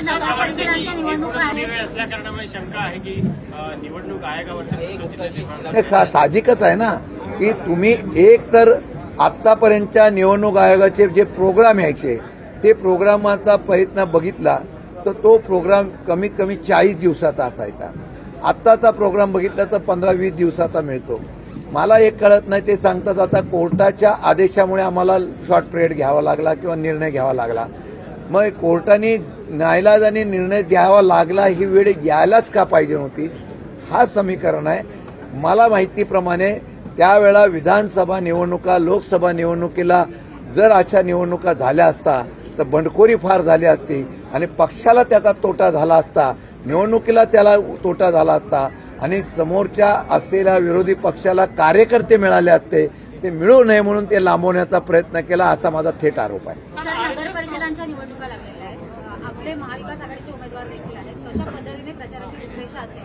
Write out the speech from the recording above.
नगर परिषदांच्या निवडणुका आहेत. वेळ असल्या कारणामुळे शंका आहे की निवडणूक आयोगावरती नाही, साहजिकच आहे ना की तुम्ही एक तर आतापर्यंतच्या निवडणूक आयोगाचे जे प्रोग्राम यायचे ते प्रोग्रामाचा प्रयत्न बघितला तर तो प्रोग्राम कमीत कमी 40 दिवसाचा असायचा. आत्ताचा प्रोग्राम बघितला तर 15-20 दिवसाचा मिळतो. मला एक कळत नाही, ते सांगतात आता कोर्टाच्या आदेशामुळे आम्हाला शॉर्ट पिरियड घ्यावा लागला किंवा निर्णय घ्यावा लागला. मग कोर्टाने नाईलाजाने निर्णय द्यावा लागला ही वेळ यायलाच का पाहिजे नव्हती, हा समीकरण आहे. मला माहितीप्रमाणे त्यावेळेला विधानसभा निवडणुका लोकसभा निवडणुकीला जर अशा निवडणुका झाल्या असता तर बंडखोरी फार झाली असती आणि पक्षाला त्याचा तोटा झाला असता, निवडणुकीला त्याला तोटा झाला असता आणि समोरच्या असलेल्या विरोधी पक्षाला कार्यकर्ते मिळाले असते. ते मिळू नये म्हणून ते लांबवण्याचा प्रयत्न केला असा माझा थेट आरोप आहे. सर, नगर परिषदांच्या निवडणुका लागलेल्या आहेत. आपले महाविकास आघाडीचे उमेदवार देखील आहेत. कशा पद्धतीने प्रचाराची रूपरेषा असेल?